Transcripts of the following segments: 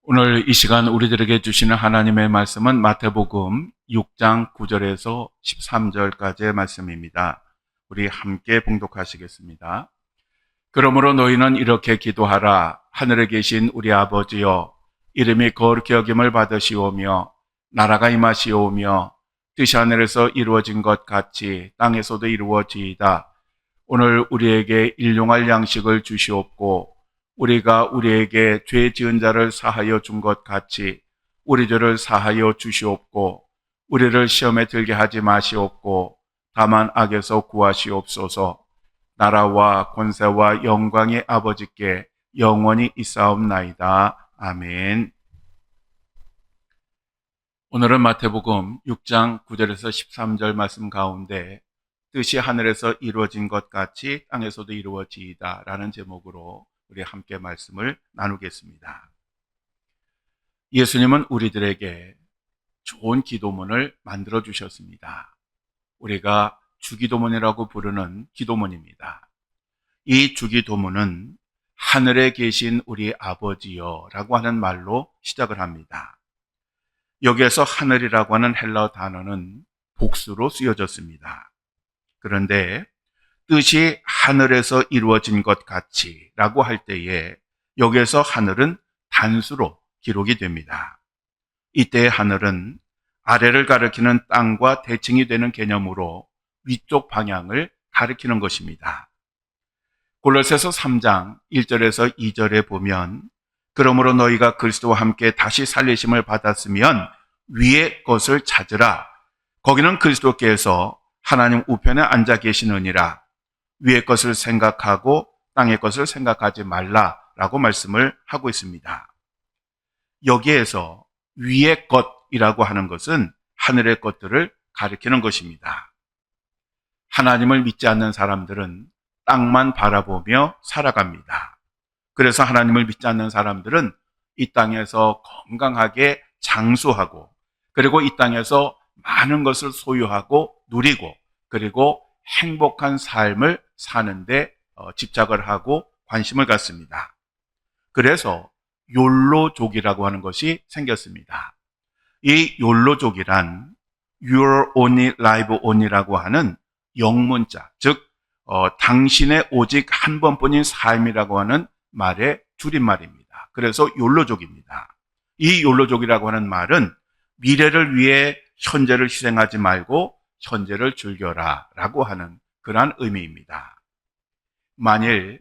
오늘 이 시간 우리들에게 주시는 하나님의 말씀은 마태복음 6장 9절에서 13절까지의 말씀입니다. 우리 함께 봉독하시겠습니다. 그러므로 너희는 이렇게 기도하라. 하늘에 계신 우리 아버지여, 이름이 거룩히 여김을 받으시오며 나라가 임하시오며 뜻이 하늘에서 이루어진 것 같이 땅에서도 이루어지이다. 오늘 우리에게 일용할 양식을 주시옵고 우리가 우리에게 죄 지은 자를 사하여 준 것 같이 우리 죄를 사하여 주시옵고 우리를 시험에 들게 하지 마시옵고 다만 악에서 구하시옵소서. 나라와 권세와 영광의 아버지께 영원히 있사옵나이다. 아멘. 오늘은 마태복음 6장 9절에서 13절 말씀 가운데 뜻이 하늘에서 이루어진 것 같이 땅에서도 이루어지이다 라는 제목으로 우리 함께 말씀을 나누겠습니다. 예수님은 우리들에게 좋은 기도문을 만들어 주셨습니다. 우리가 주기도문이라고 부르는 기도문입니다. 이 주기도문은 하늘에 계신 우리 아버지여 라고 하는 말로 시작을 합니다. 여기에서 하늘이라고 하는 헬라어 단어는 복수로 쓰여졌습니다. 그런데 뜻이 하늘에서 이루어진 것 같이 라고 할 때에 여기에서 하늘은 단수로 기록이 됩니다. 이때의 하늘은 아래를 가리키는 땅과 대칭이 되는 개념으로 위쪽 방향을 가리키는 것입니다. 골로새서 3장 1절에서 2절에 보면 그러므로 너희가 그리스도와 함께 다시 살리심을 받았으면 위의 것을 찾으라. 거기는 그리스도께서 하나님 우편에 앉아 계시느니라. 위의 것을 생각하고 땅의 것을 생각하지 말라라고 말씀을 하고 있습니다. 여기에서 위의 것이라고 하는 것은 하늘의 것들을 가리키는 것입니다. 하나님을 믿지 않는 사람들은 땅만 바라보며 살아갑니다. 그래서 하나님을 믿지 않는 사람들은 이 땅에서 건강하게 장수하고 그리고 이 땅에서 많은 것을 소유하고 누리고 그리고 행복한 삶을 사는데 집착을 하고 관심을 갖습니다. 그래서 욜로족이라고 하는 것이 생겼습니다. 이 욜로족이란 Your only life only라고 하는 영문자, 즉 당신의 오직 한 번뿐인 삶이라고 하는 말의 줄임말입니다. 그래서 욜로족입니다. 이 욜로족이라고 하는 말은 미래를 위해 현재를 희생하지 말고 현재를 즐겨라 라고 하는 그러한 의미입니다. 만일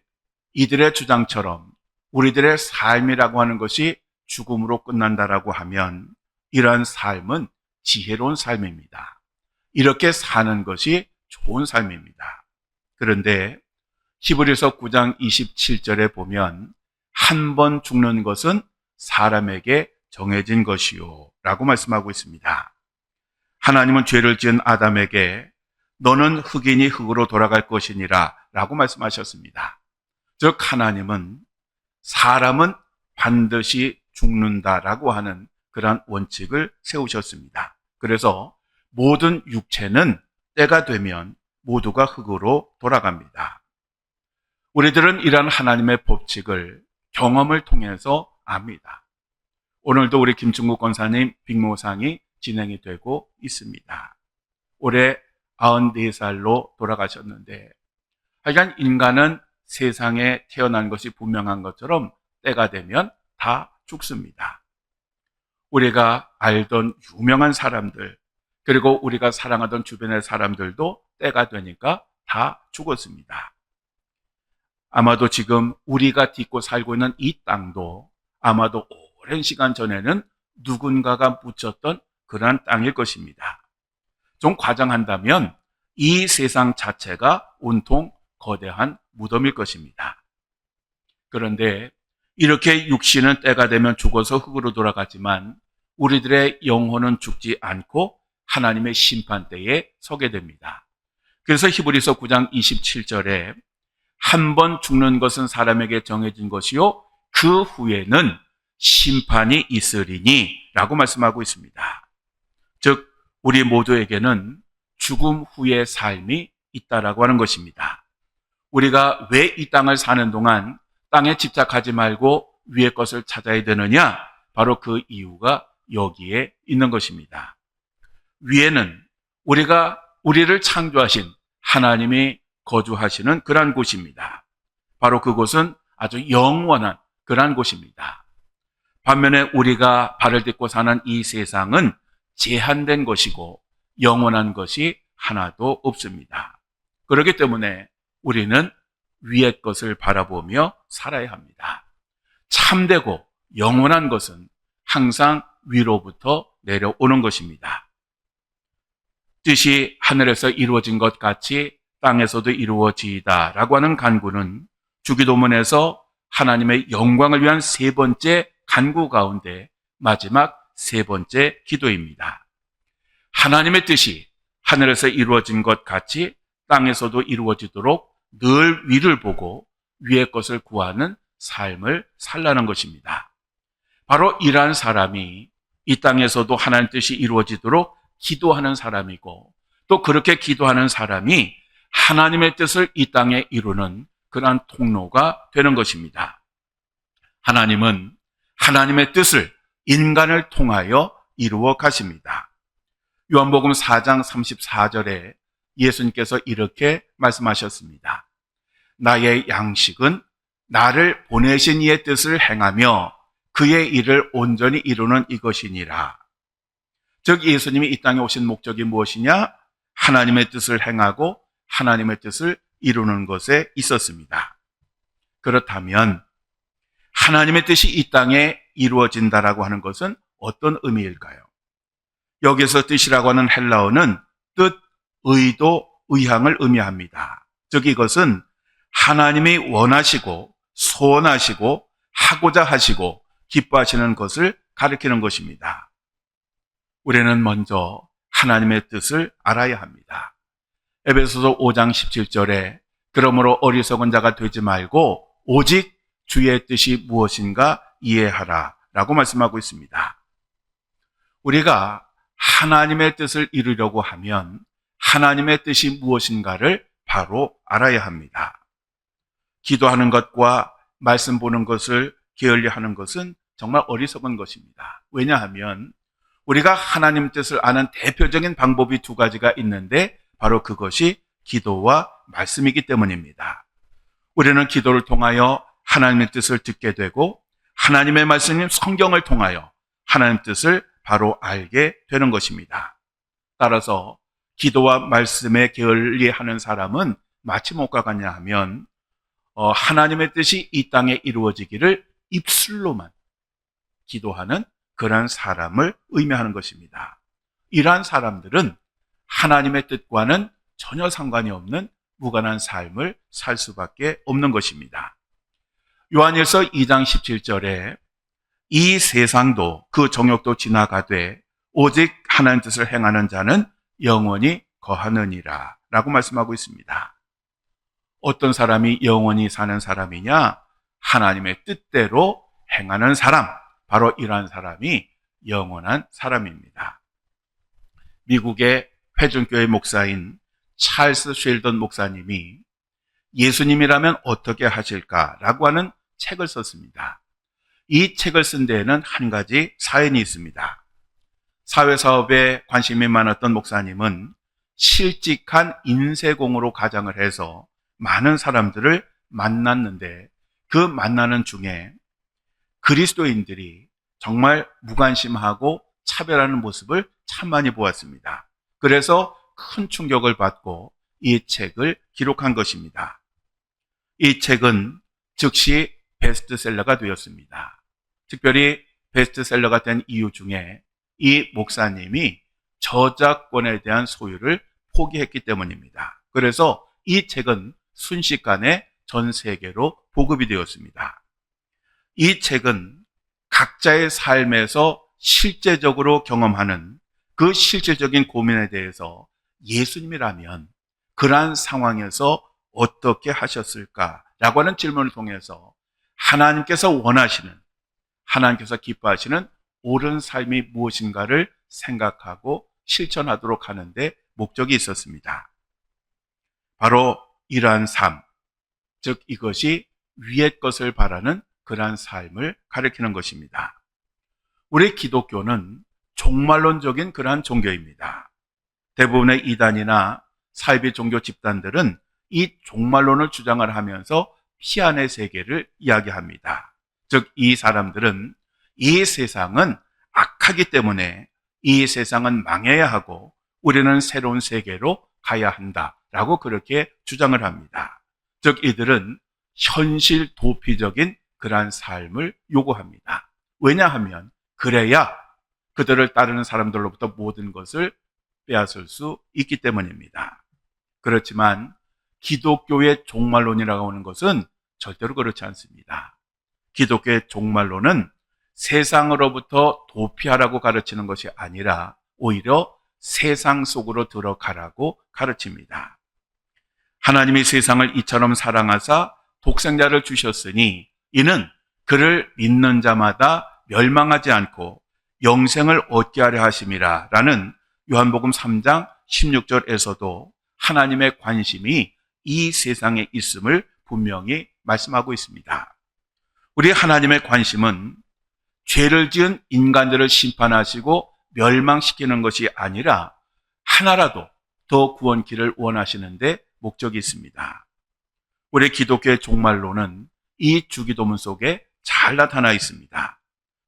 이들의 주장처럼 우리들의 삶이라고 하는 것이 죽음으로 끝난다라고 하면 이러한 삶은 지혜로운 삶입니다. 이렇게 사는 것이 좋은 삶입니다. 그런데 히브리서 9장 27절에 보면 한 번 죽는 것은 사람에게 정해진 것이요 라고 말씀하고 있습니다. 하나님은 죄를 지은 아담에게 너는 흙이니 흙으로 돌아갈 것이니라 라고 말씀하셨습니다. 즉 하나님은 사람은 반드시 죽는다라고 하는 그러한 원칙을 세우셨습니다. 그래서 모든 육체는 때가 되면 모두가 흙으로 돌아갑니다. 우리들은 이러한 하나님의 법칙을 경험을 통해서 압니다. 오늘도 우리 김충국 권사님 빅모상이 진행이 되고 있습니다. 올해 94살로 돌아가셨는데 하여간 인간은 세상에 태어난 것이 분명한 것처럼 때가 되면 다 죽습니다. 우리가 알던 유명한 사람들 그리고 우리가 사랑하던 주변의 사람들도 때가 되니까 다 죽었습니다. 아마도 지금 우리가 딛고 살고 있는 이 땅도 아마도 오랜 시간 전에는 누군가가 묻혔던 그러한 땅일 것입니다. 좀 과장한다면 이 세상 자체가 온통 거대한 무덤일 것입니다. 그런데 이렇게 육신은 때가 되면 죽어서 흙으로 돌아가지만 우리들의 영혼은 죽지 않고 하나님의 심판대에 서게 됩니다. 그래서 히브리서 9장 27절에 한 번 죽는 것은 사람에게 정해진 것이요 그 후에는 심판이 있으리니 라고 말씀하고 있습니다. 즉 우리 모두에게는 죽음 후의 삶이 있다라고 하는 것입니다. 우리가 왜 이 땅을 사는 동안 땅에 집착하지 말고 위의 것을 찾아야 되느냐? 바로 그 이유가 여기에 있는 것입니다. 위에는 우리를 창조하신 하나님이 거주하시는 그러한 곳입니다. 바로 그곳은 아주 영원한 그러한 곳입니다. 반면에 우리가 발을 딛고 사는 이 세상은 제한된 것이고 영원한 것이 하나도 없습니다. 그렇기 때문에 우리는 위의 것을 바라보며 살아야 합니다. 참되고 영원한 것은 항상 위로부터 내려오는 것입니다. 뜻이 하늘에서 이루어진 것 같이 땅에서도 이루어지이다 라고 하는 간구는 주기도문에서 하나님의 영광을 위한 세 번째 간구 가운데 마지막 세 번째 기도입니다. 하나님의 뜻이 하늘에서 이루어진 것 같이 땅에서도 이루어지도록 늘 위를 보고 위의 것을 구하는 삶을 살라는 것입니다. 바로 이러한 사람이 이 땅에서도 하나님의 뜻이 이루어지도록 기도하는 사람이고, 또 그렇게 기도하는 사람이 하나님의 뜻을 이 땅에 이루는 그러한 통로가 되는 것입니다. 하나님은 하나님의 뜻을 인간을 통하여 이루어 가십니다. 요한복음 4장 34절에 예수님께서 이렇게 말씀하셨습니다. 나의 양식은 나를 보내신 이의 뜻을 행하며 그의 일을 온전히 이루는 이것이니라. 즉 예수님이 이 땅에 오신 목적이 무엇이냐? 하나님의 뜻을 행하고 하나님의 뜻을 이루는 것에 있었습니다. 그렇다면 하나님의 뜻이 이 땅에 이루어진다라고 하는 것은 어떤 의미일까요? 여기서 뜻이라고 하는 헬라어는 뜻, 의도, 의향을 의미합니다. 즉 이것은 하나님이 원하시고 소원하시고 하고자 하시고 기뻐하시는 것을 가리키는 것입니다. 우리는 먼저 하나님의 뜻을 알아야 합니다. 에베소서 5장 17절에 그러므로 어리석은 자가 되지 말고 오직 주의 뜻이 무엇인가 이해하라 라고 말씀하고 있습니다. 우리가 하나님의 뜻을 이루려고 하면 하나님의 뜻이 무엇인가를 바로 알아야 합니다. 기도하는 것과 말씀 보는 것을 게을리하는 것은 정말 어리석은 것입니다. 왜냐하면 우리가 하나님 뜻을 아는 대표적인 방법이 두 가지가 있는데 바로 그것이 기도와 말씀이기 때문입니다. 우리는 기도를 통하여 하나님의 뜻을 듣게 되고 하나님의 말씀인 성경을 통하여 하나님의 뜻을 바로 알게 되는 것입니다. 따라서 기도와 말씀에 게을리하는 사람은 마치 무엇과 같냐 하면 하나님의 뜻이 이 땅에 이루어지기를 입술로만 기도하는 그러한 사람을 의미하는 것입니다. 이러한 사람들은 하나님의 뜻과는 전혀 상관이 없는 무관한 삶을 살 수밖에 없는 것입니다. 요한일서 2장 17절에 이 세상도 그 정욕도 지나가되 오직 하나님 뜻을 행하는 자는 영원히 거하느니라 라고 말씀하고 있습니다. 어떤 사람이 영원히 사는 사람이냐? 하나님의 뜻대로 행하는 사람, 바로 이러한 사람이 영원한 사람입니다. 미국의 회중교회 목사인 찰스 쉘던 목사님이 예수님이라면 어떻게 하실까라고 하는 책을 썼습니다. 이 책을 쓴 데에는 한 가지 사연이 있습니다. 사회사업에 관심이 많았던 목사님은 실직한 인쇄공으로 가장을 해서 많은 사람들을 만났는데 그 만나는 중에 그리스도인들이 정말 무관심하고 차별하는 모습을 참 많이 보았습니다. 그래서 큰 충격을 받고 이 책을 기록한 것입니다. 이 책은 즉시 베스트셀러가 되었습니다. 특별히 베스트셀러가 된 이유 중에 이 목사님이 저작권에 대한 소유를 포기했기 때문입니다. 그래서 이 책은 순식간에 전 세계로 보급이 되었습니다. 이 책은 각자의 삶에서 실제적으로 경험하는 그 실질적인 고민에 대해서 예수님이라면 그러한 상황에서 어떻게 하셨을까라고 하는 질문을 통해서 하나님께서 원하시는, 하나님께서 기뻐하시는 옳은 삶이 무엇인가를 생각하고 실천하도록 하는데 목적이 있었습니다. 바로 이러한 삶, 즉 이것이 위의 것을 바라는 그러한 삶을 가리키는 것입니다. 우리 기독교는 종말론적인 그러한 종교입니다. 대부분의 이단이나 사이비 종교 집단들은 이 종말론을 주장을 하면서 피안의 세계를 이야기합니다. 즉, 이 사람들은 이 세상은 악하기 때문에 이 세상은 망해야 하고 우리는 새로운 세계로 가야 한다라고 그렇게 주장을 합니다. 즉, 이들은 현실 도피적인 그러한 삶을 요구합니다. 왜냐하면 그래야 그들을 따르는 사람들로부터 모든 것을 빼앗을 수 있기 때문입니다. 그렇지만 기독교의 종말론이라고 하는 것은 절대로 그렇지 않습니다. 기독교의 종말론은 세상으로부터 도피하라고 가르치는 것이 아니라 오히려 세상 속으로 들어가라고 가르칩니다. 하나님이 세상을 이처럼 사랑하사 독생자를 주셨으니 이는 그를 믿는 자마다 멸망하지 않고 영생을 얻게 하려 하심이라 라는 요한복음 3장 16절에서도 하나님의 관심이 이 세상에 있음을 분명히 말씀하고 있습니다. 우리 하나님의 관심은 죄를 지은 인간들을 심판하시고 멸망시키는 것이 아니라 하나라도 더 구원길을 원하시는데 목적이 있습니다. 우리 기독교의 종말론은 이 주기도문 속에 잘 나타나 있습니다.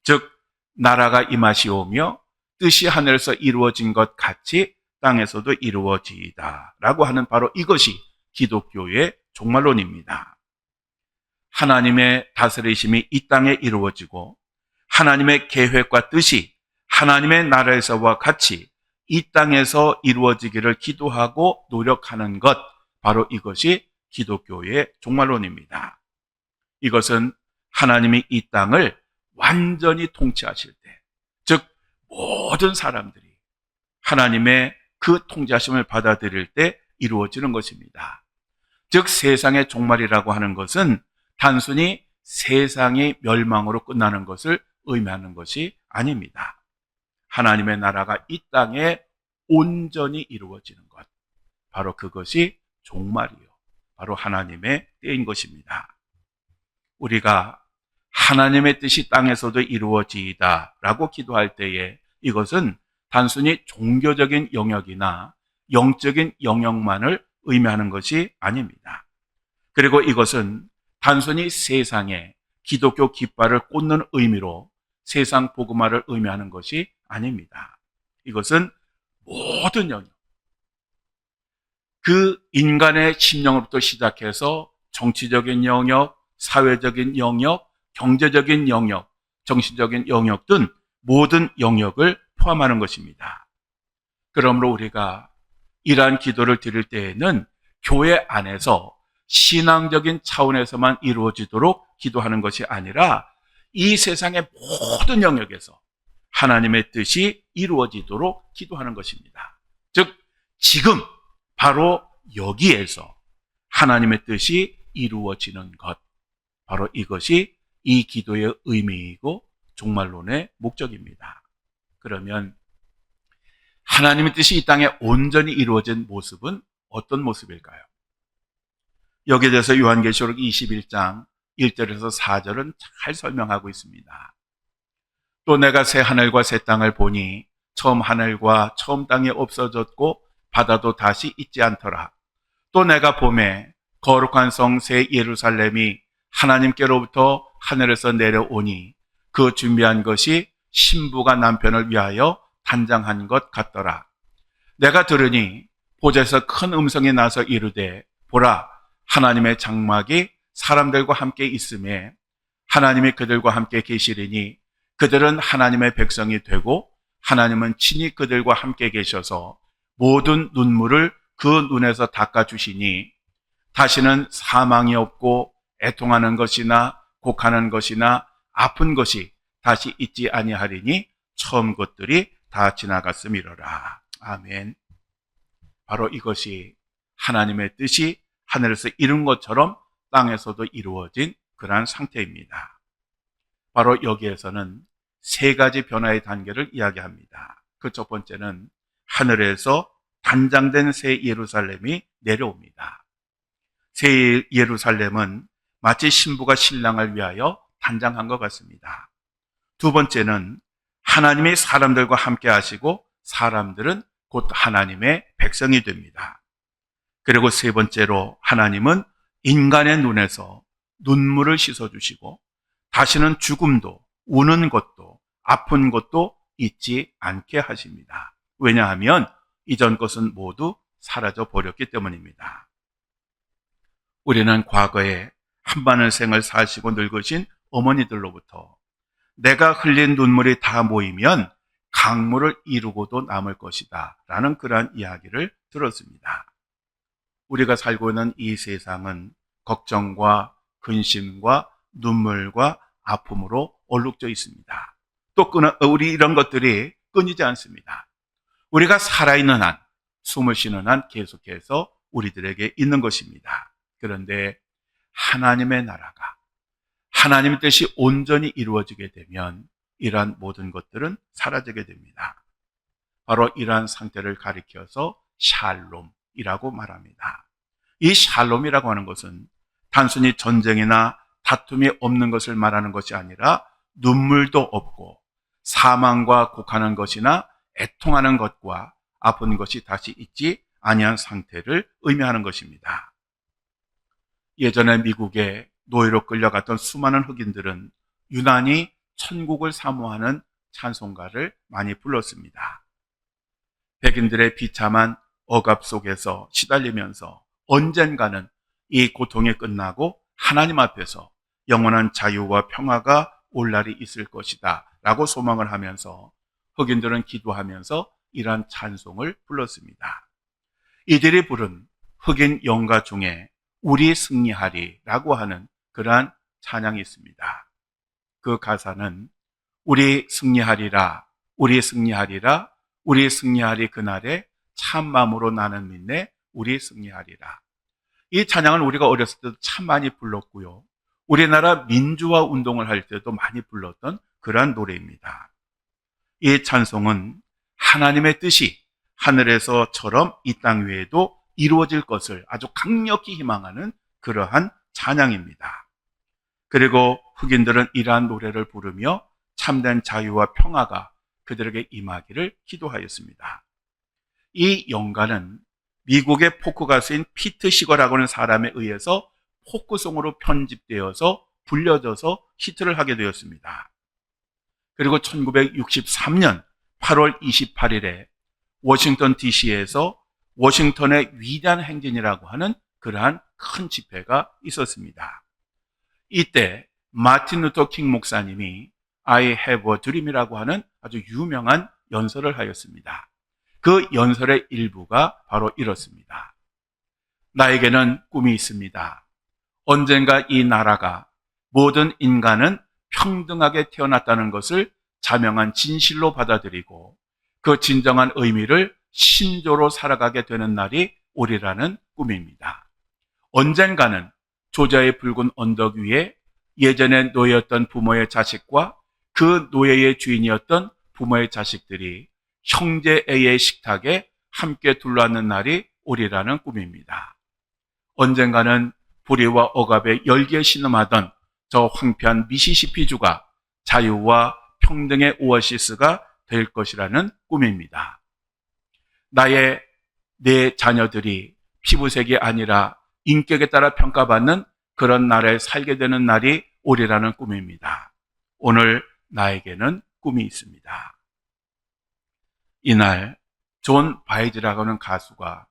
즉, 나라가 임하시오며 뜻이 하늘에서 이루어진 것 같이 땅에서도 이루어지이다 라고 하는 바로 이것이 기독교의 종말론입니다. 하나님의 다스리심이 이 땅에 이루어지고 하나님의 계획과 뜻이 하나님의 나라에서와 같이 이 땅에서 이루어지기를 기도하고 노력하는 것, 바로 이것이 기독교의 종말론입니다. 이것은 하나님이 이 땅을 완전히 통치하실 때, 즉 모든 사람들이 하나님의 그 통치하심을 받아들일 때 이루어지는 것입니다. 즉 세상의 종말이라고 하는 것은 단순히 세상이 멸망으로 끝나는 것을 의미하는 것이 아닙니다. 하나님의 나라가 이 땅에 온전히 이루어지는 것, 바로 그것이 종말이요, 바로 하나님의 때인 것입니다. 우리가 하나님의 뜻이 땅에서도 이루어지이다 라고 기도할 때에 이것은 단순히 종교적인 영역이나 영적인 영역만을 의미하는 것이 아닙니다. 그리고 이것은 단순히 세상에 기독교 깃발을 꽂는 의미로 세상 복음화를 의미하는 것이 아닙니다. 이것은 모든 영역, 그 인간의 심령으로부터 시작해서 정치적인 영역, 사회적인 영역, 경제적인 영역, 정신적인 영역 등 모든 영역을 포함하는 것입니다. 그러므로 우리가 이러한 기도를 드릴 때에는 교회 안에서 신앙적인 차원에서만 이루어지도록 기도하는 것이 아니라 이 세상의 모든 영역에서 하나님의 뜻이 이루어지도록 기도하는 것입니다. 즉 지금 바로 여기에서 하나님의 뜻이 이루어지는 것, 바로 이것이 이 기도의 의미이고 종말론의 목적입니다. 그러면 하나님의 뜻이 이 땅에 온전히 이루어진 모습은 어떤 모습일까요? 여기에 대해서 요한계시록 21장 1절에서 4절은 잘 설명하고 있습니다. 또 내가 새 하늘과 새 땅을 보니 처음 하늘과 처음 땅이 없어졌고 바다도 다시 있지 않더라. 또 내가 보매 거룩한 성 새 예루살렘이 하나님께로부터 하늘에서 내려오니 그 준비한 것이 신부가 남편을 위하여 단장한 것 같더라. 내가 들으니 보좌에서 큰 음성이 나서 이르되 보라, 하나님의 장막이 사람들과 함께 있음에 하나님이 그들과 함께 계시리니 그들은 하나님의 백성이 되고 하나님은 친히 그들과 함께 계셔서 모든 눈물을 그 눈에서 닦아주시니 다시는 사망이 없고 애통하는 것이나 곡하는 것이나 아픈 것이 다시 있지 아니하리니 처음 것들이 다 지나갔음이로라. 아멘. 바로 이것이 하나님의 뜻이 하늘에서 이룬 것처럼 땅에서도 이루어진 그러한 상태입니다. 바로 여기에서는 세 가지 변화의 단계를 이야기합니다. 그 첫 번째는 하늘에서 단장된 새 예루살렘이 내려옵니다. 새 예루살렘은 마치 신부가 신랑을 위하여 단장한 것 같습니다. 두 번째는 하나님이 사람들과 함께 하시고 사람들은 곧 하나님의 백성이 됩니다. 그리고 세 번째로 하나님은 인간의 눈에서 눈물을 씻어주시고 다시는 죽음도 우는 것도 아픈 것도 있지 않게 하십니다. 왜냐하면 이전 것은 모두 사라져 버렸기 때문입니다. 우리는 과거에 한바늘 생을 사시고 늙으신 어머니들로부터 내가 흘린 눈물이 다 모이면 강물을 이루고도 남을 것이다 라는 그러한 이야기를 들었습니다. 우리가 살고 있는 이 세상은 걱정과 근심과 눈물과 아픔으로 얼룩져 있습니다. 또 우리 이런 것들이 끊이지 않습니다. 우리가 살아있는 한, 숨을 쉬는 한 계속해서 우리들에게 있는 것입니다. 그런데 하나님의 나라가 하나님의 뜻이 온전히 이루어지게 되면 이러한 모든 것들은 사라지게 됩니다. 바로 이러한 상태를 가리켜서 샬롬이라고 말합니다. 이 샬롬이라고 하는 것은 단순히 전쟁이나 다툼이 없는 것을 말하는 것이 아니라 눈물도 없고 사망과 곡하는 것이나 애통하는 것과 아픈 것이 다시 있지 아니한 상태를 의미하는 것입니다. 예전에 미국에 노예로 끌려갔던 수많은 흑인들은 유난히 천국을 사모하는 찬송가를 많이 불렀습니다. 백인들의 비참한 억압 속에서 시달리면서 언젠가는 이 고통이 끝나고 하나님 앞에서 영원한 자유와 평화가 올 날이 있을 것이다 라고 소망을 하면서 흑인들은 기도하면서 이러한 찬송을 불렀습니다. 이들이 부른 흑인 영가 중에 우리 승리하리 라고 하는 그러한 찬양이 있습니다. 그 가사는 우리 승리하리라, 우리 승리하리라, 우리 승리하리 그날에 참마음으로 나는 믿네, 우리 승리하리라. 이 찬양은 우리가 어렸을 때도 참 많이 불렀고요. 우리나라 민주화 운동을 할 때도 많이 불렀던 그러한 노래입니다. 이 찬송은 하나님의 뜻이 하늘에서처럼 이 땅 위에도 이루어질 것을 아주 강력히 희망하는 그러한 찬양입니다. 그리고 흑인들은 이러한 노래를 부르며 참된 자유와 평화가 그들에게 임하기를 기도하였습니다. 이 영가는 미국의 포크 가수인 피트 시거라고 하는 사람에 의해서 포크송으로 편집되어서 불려져서 히트를 하게 되었습니다. 그리고 1963년 8월 28일에 워싱턴 DC에서 워싱턴의 위대한 행진이라고 하는 그러한 큰 집회가 있었습니다. 이때 마틴 루터 킹 목사님이 I have a dream이라고 하는 아주 유명한 연설을 하였습니다. 그 연설의 일부가 바로 이렇습니다. 나에게는 꿈이 있습니다. 언젠가 이 나라가 모든 인간은 평등하게 태어났다는 것을 자명한 진실로 받아들이고 그 진정한 의미를 신조로 살아가게 되는 날이 오리라는 꿈입니다. 언젠가는 조자의 붉은 언덕 위에 예전에 노예였던 부모의 자식과 그 노예의 주인이었던 부모의 자식들이 형제애의 식탁에 함께 둘러앉는 날이 오리라는 꿈입니다. 언젠가는 불의와 억압에 열기에 신음하던 저 황폐한 미시시피주가 자유와 평등의 오아시스가 될 것이라는 꿈입니다. 내 자녀들이 피부색이 아니라 인격에 따라 평가받는 그런 나라에 살게 되는 날이 오리라는 꿈입니다. 오늘 나에게는 꿈이 있습니다. 이날 존 바이즈라고 하는 가수가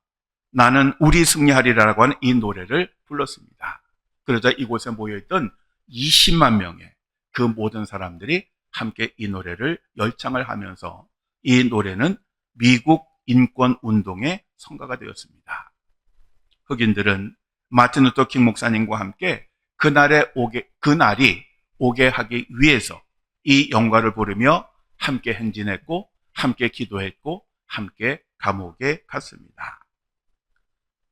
나는 우리 승리하리라고 하는 이 노래를 불렀습니다. 그러자 이곳에 모여있던 20만 명의 그 모든 사람들이 함께 이 노래를 열창을 하면서 이 노래는 미국 인권운동의 성가가 되었습니다. 흑인들은 마틴 루터 킹 목사님과 함께 그날이 오게 하기 위해서 이 영가를 부르며 함께 행진했고 함께 기도했고 함께 감옥에 갔습니다.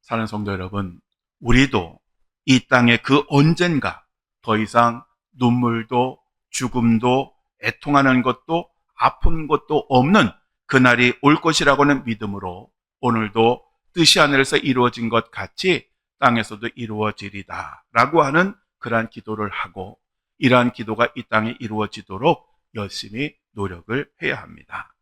사랑하는 성도 여러분, 우리도 이 땅에 그 언젠가 더 이상 눈물도 죽음도 애통하는 것도 아픈 것도 없는 그날이 올 것이라고는 믿음으로 오늘도 뜻이 하늘에서 이루어진 것 같이 땅에서도 이루어지리다 라고 하는 그러한 기도를 하고 이러한 기도가 이 땅에 이루어지도록 열심히 노력을 해야 합니다.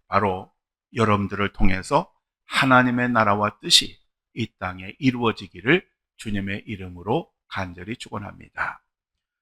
바로 여러분들을 통해서 하나님의 나라와 뜻이 이 땅에 이루어지기를 주님의 이름으로 간절히 축원합니다.